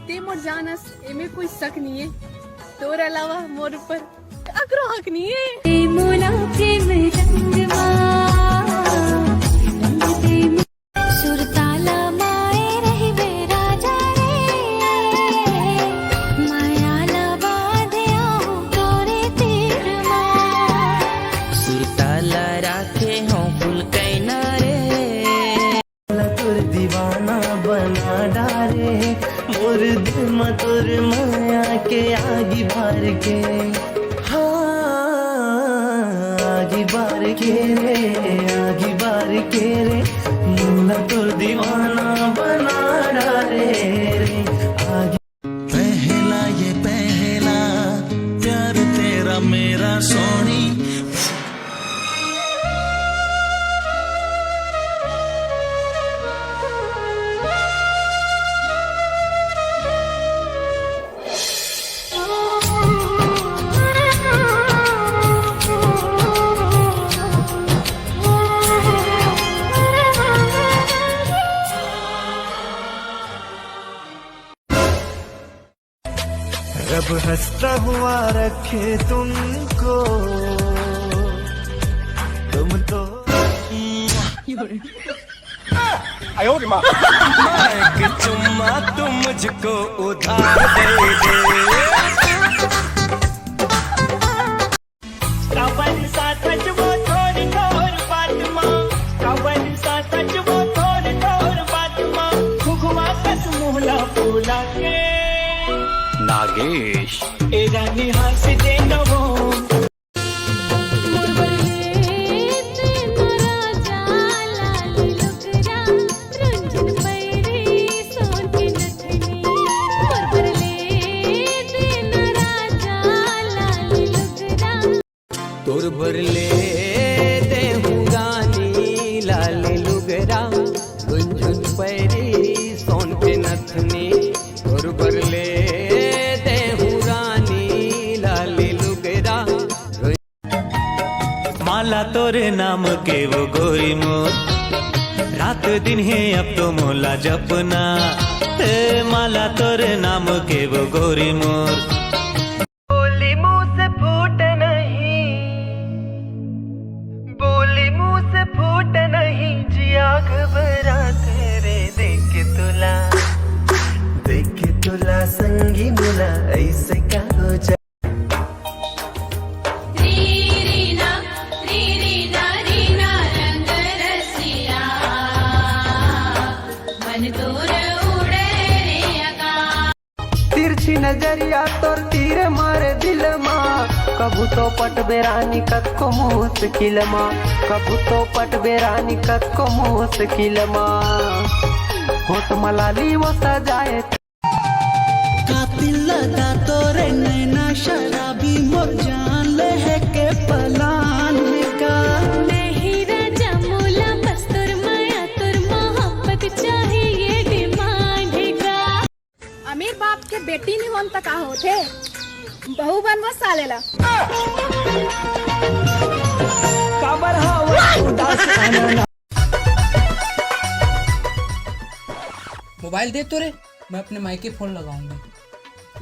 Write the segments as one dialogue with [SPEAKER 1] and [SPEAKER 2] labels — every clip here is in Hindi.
[SPEAKER 1] ते मोर जानस एमे कोई शक नहीं है। तोर अलावा मोर ऊपर अकरो हक नहीं है। मोला प्रेम रंगवा सुरताला माए रही बेरा जाए मायाला बांधे आऊं तोरे तीर मां
[SPEAKER 2] सुरताला राखे हों फुल कैना रे तुर दीवाना बना डारे मोर दिल में तुर माया के आगी भर के आगी बार के रे मुन्ना तुर दीवाना बना डारे रे आगे पहला प्यार तेरा मेरा सोनी रब हंसता हुआ रखे तुमको तुम तो एक चुम्मा तुम मुझको उधार दे श्रावण सा सच वो थोड़ी थोड़ बात माँ श्रावण सा सच वो थोड़ी थोड़ बात माँ खुखवा कस मुहला फूला के नागेश ए रानी हंस दे नवो तोर बरले दे गानी लाले लुगरा गुंजुन पैरी सोन के नथनी तोर बरले दे गानी लाले लुगरा माला तोरे नाम के वो गोरी मोर रात दिन है अब तो मोला जपना माला तोरे नाम के वो गोरी मोर फूट नहीं जिया घबरा तेरे देख तुला संगी मुला ऐसे का हो जा
[SPEAKER 1] रंग रसिया मन तोर उड़े रे आकाश
[SPEAKER 2] तिरछी नजरिया तोर तीर मारे दिल माँ कभू तो पट बेरानी कक्को मुश्किल माँ कभू तो पट बेरानी कक्को मुश्किल माँ होठ मलाली वो सजाए कातिल लगा तोरे नैना शराबी मोर जान ले है के पलान का
[SPEAKER 1] नहीं राजा मोला बस तुर माया तुर मोहब्बत चाहिए डिमांड का अमीर बाप के बेटी नहीं होन तक होते बहु बनवा सालेला
[SPEAKER 2] काबर
[SPEAKER 3] मोबाइल दे तो रे मैं अपने मायके फोन लगाऊंगा।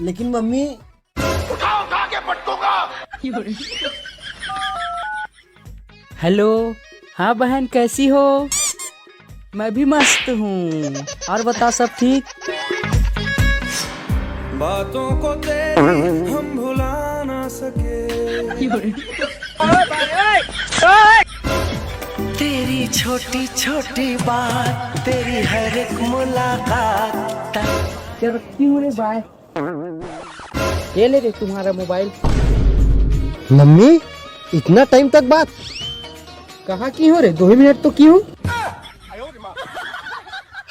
[SPEAKER 2] लेकिन मम्मी
[SPEAKER 4] उठा के पटकूंगा।
[SPEAKER 3] हेलो हाँ बहन कैसी हो? मैं भी मस्त हूँ। और बता सब ठीक?
[SPEAKER 5] बातों को तेरी हम भुला ना सके
[SPEAKER 2] तेरी छोटी छोटी बात तेरी हर एक मुलाकात
[SPEAKER 3] चल क्यों रे बाय ये ले रे तुम्हारा मोबाइल।
[SPEAKER 6] मम्मी इतना टाइम तक बात
[SPEAKER 3] कहाँ की हो रे? 2 मिनट तो की हूँ।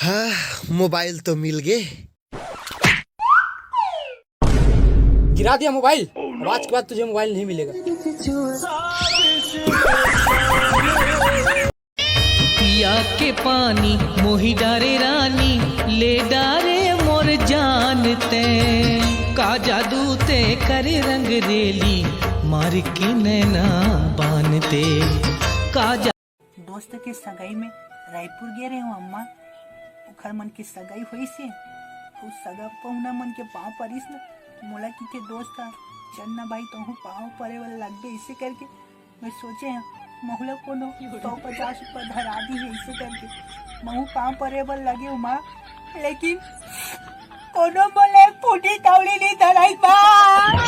[SPEAKER 6] हाँ मोबाइल तो मिल गए।
[SPEAKER 3] गिरा दिया मोबाइल। अब आज के बाद तुझे मोबाइल नहीं मिलेगा।
[SPEAKER 2] पिया के पानी मोही डारे रानी ले डारे मोर जानते का जादू ते करे रंग रेली मार के नैना बानते का
[SPEAKER 7] दोस्त के सगाई में रायपुर गए रहे हो अम्मा ओखर मन की सगाई हुई से उस सगा पहुना मन के पाँव परिस न मोला किथे दोस्त था चन्ना भाई तो हूँ पाँव परे वाला लग गए इसे करके मैं सोचे हैं महुला कोनो 150 रुपये धरा दी है इसे करके महू पाँव परे वाला लगे हूँ माँ लेकिन कोनो बोले फूटी तवड़ी नहीं धराई माँ